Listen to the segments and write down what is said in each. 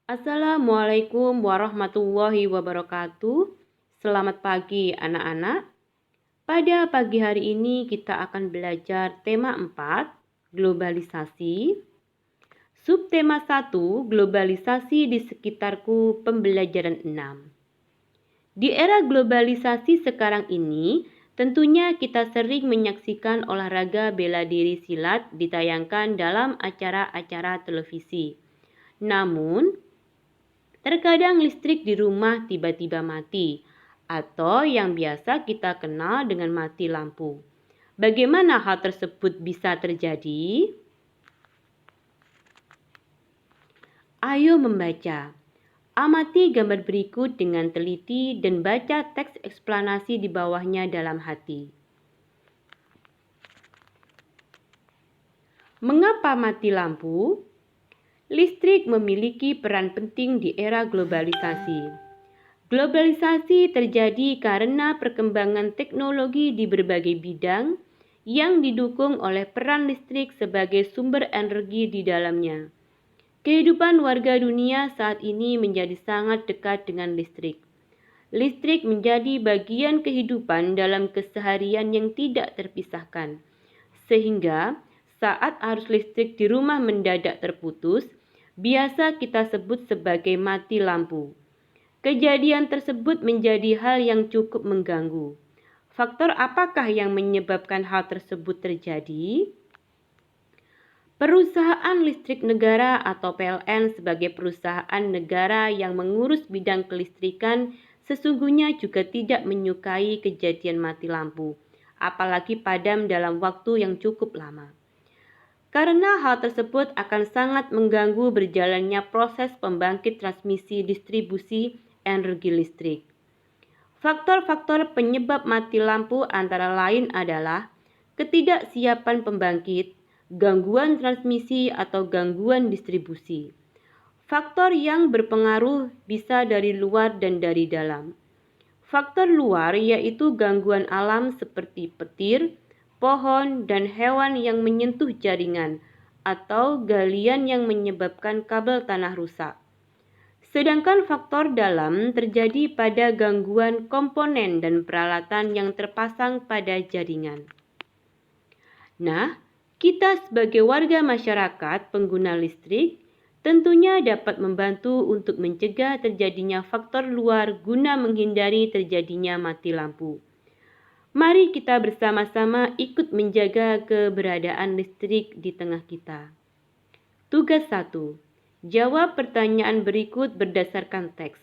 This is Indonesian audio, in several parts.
Assalamualaikum warahmatullahi wabarakatuh. Selamat pagi anak-anak. Pada pagi hari ini kita akan belajar tema 4, globalisasi. Subtema 1, globalisasi di sekitarku, pembelajaran 6. Di era globalisasi sekarang ini, tentunya kita sering menyaksikan olahraga bela diri silat ditayangkan dalam acara-acara televisi. Namun, terkadang listrik di rumah tiba-tiba mati, atau yang biasa kita kenal dengan mati lampu. Bagaimana hal tersebut bisa terjadi? Ayo membaca. Amati gambar berikut dengan teliti dan baca teks eksplanasi di bawahnya dalam hati. Mengapa mati lampu? Listrik memiliki peran penting di era globalisasi. Globalisasi terjadi karena perkembangan teknologi di berbagai bidang yang didukung oleh peran listrik sebagai sumber energi di dalamnya. Kehidupan warga dunia saat ini menjadi sangat dekat dengan listrik. Listrik menjadi bagian kehidupan dalam keseharian yang tidak terpisahkan. Sehingga saat arus listrik di rumah mendadak terputus, biasa kita sebut sebagai mati lampu. Kejadian tersebut menjadi hal yang cukup mengganggu. Faktor apakah yang menyebabkan hal tersebut terjadi? Perusahaan Listrik Negara atau PLN sebagai perusahaan negara yang mengurus bidang kelistrikan sesungguhnya juga tidak menyukai kejadian mati lampu, apalagi padam dalam waktu yang cukup lama. Karena hal tersebut akan sangat mengganggu berjalannya proses pembangkit transmisi distribusi energi listrik. Faktor-faktor penyebab mati lampu antara lain adalah ketidaksiapan pembangkit, gangguan transmisi atau gangguan distribusi. Faktor yang berpengaruh bisa dari luar dan dari dalam. Faktor luar yaitu gangguan alam seperti petir, pohon, dan hewan yang menyentuh jaringan atau galian yang menyebabkan kabel tanah rusak. Sedangkan faktor dalam terjadi pada gangguan komponen dan peralatan yang terpasang pada jaringan. Nah, kita sebagai warga masyarakat pengguna listrik tentunya dapat membantu untuk mencegah terjadinya faktor luar guna menghindari terjadinya mati lampu. Mari kita bersama-sama ikut menjaga keberadaan listrik di tengah kita. Tugas 1. Jawab pertanyaan berikut berdasarkan teks.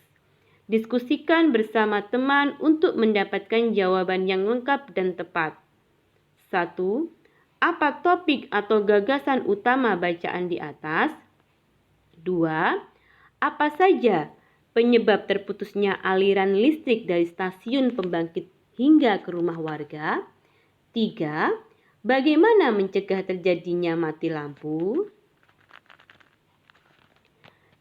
Diskusikan bersama teman untuk mendapatkan jawaban yang lengkap dan tepat. 1. Apa topik atau gagasan utama bacaan di atas? 2. Apa saja penyebab terputusnya aliran listrik dari stasiun pembangkit hingga ke rumah warga? 3. Bagaimana mencegah terjadinya mati lampu?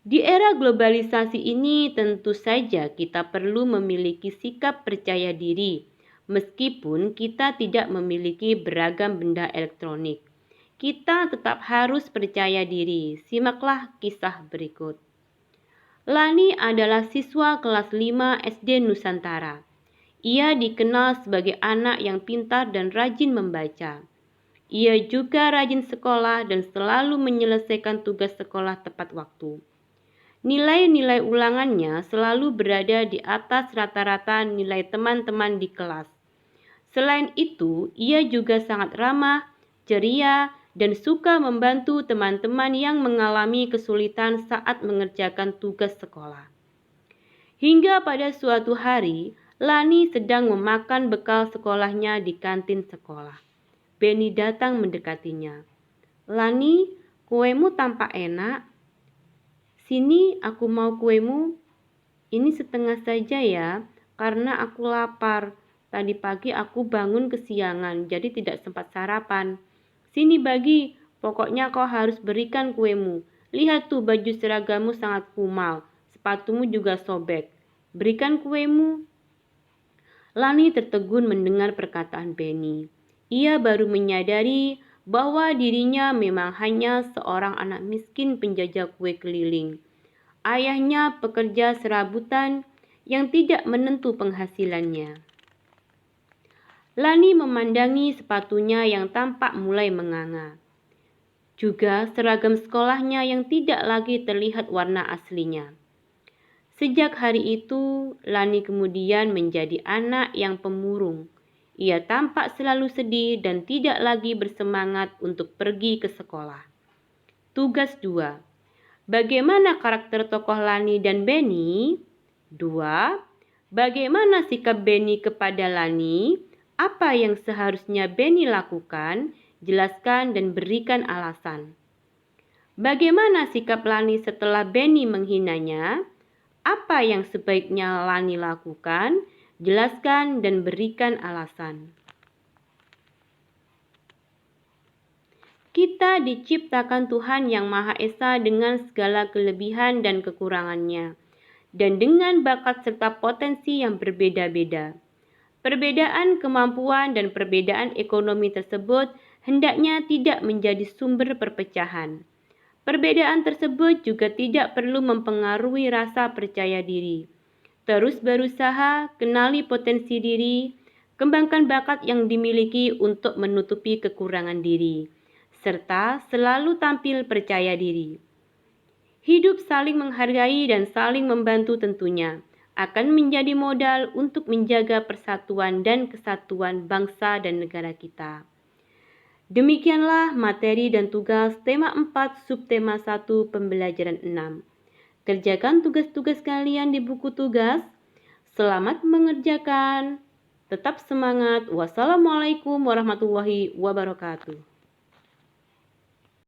Di era globalisasi ini tentu saja kita perlu memiliki sikap percaya diri, meskipun kita tidak memiliki beragam benda elektronik. Kita tetap harus percaya diri. Simaklah kisah berikut. Lani adalah siswa kelas 5 SD Nusantara. Ia dikenal sebagai anak yang pintar dan rajin membaca. Ia juga rajin sekolah dan selalu menyelesaikan tugas sekolah tepat waktu. Nilai-nilai ulangannya selalu berada di atas rata-rata nilai teman-teman di kelas. Selain itu, ia juga sangat ramah, ceria, dan suka membantu teman-teman yang mengalami kesulitan saat mengerjakan tugas sekolah. Hingga pada suatu hari, Lani sedang memakan bekal sekolahnya di kantin sekolah. Benny datang mendekatinya. "Lani, kuemu tampak enak. Sini, aku mau kuemu. Ini setengah saja ya, karena aku lapar. Tadi pagi aku bangun kesiangan, jadi tidak sempat sarapan. Sini bagi, pokoknya kau harus berikan kuemu. Lihat tuh, baju seragamu sangat kumal, sepatumu juga sobek. Berikan kuemu." Lani tertegun mendengar perkataan Benny. Ia baru menyadari bahwa dirinya memang hanya seorang anak miskin penjajah kue keliling. ayahnya pekerja serabutan yang tidak menentu penghasilannya. Lani memandangi sepatunya yang tampak mulai menganga. Juga seragam sekolahnya yang tidak lagi terlihat warna aslinya. Sejak hari itu, Lani kemudian menjadi anak yang pemurung. Ia tampak selalu sedih dan tidak lagi bersemangat untuk pergi ke sekolah. Tugas 2. Bagaimana karakter tokoh Lani dan Benny? 2. Bagaimana sikap Benny kepada Lani? Apa yang seharusnya Benny lakukan? Jelaskan dan berikan alasan. Bagaimana sikap Lani setelah Benny menghinanya? Apa yang sebaiknya Lani lakukan? Jelaskan dan berikan alasan. Kita diciptakan Tuhan Yang Maha Esa dengan segala kelebihan dan kekurangannya, dan dengan bakat serta potensi yang berbeda-beda. Perbedaan kemampuan dan perbedaan ekonomi tersebut hendaknya tidak menjadi sumber perpecahan. Perbedaan tersebut juga tidak perlu mempengaruhi rasa percaya diri. Terus berusaha, kenali potensi diri, kembangkan bakat yang dimiliki untuk menutupi kekurangan diri, serta selalu tampil percaya diri. Hidup saling menghargai dan saling membantu tentunya akan menjadi modal untuk menjaga persatuan dan kesatuan bangsa dan negara kita. Demikianlah materi dan tugas tema 4 subtema 1 pembelajaran 6. Kerjakan tugas-tugas kalian di buku tugas. Selamat mengerjakan. Tetap semangat. Wassalamualaikum warahmatullahi wabarakatuh.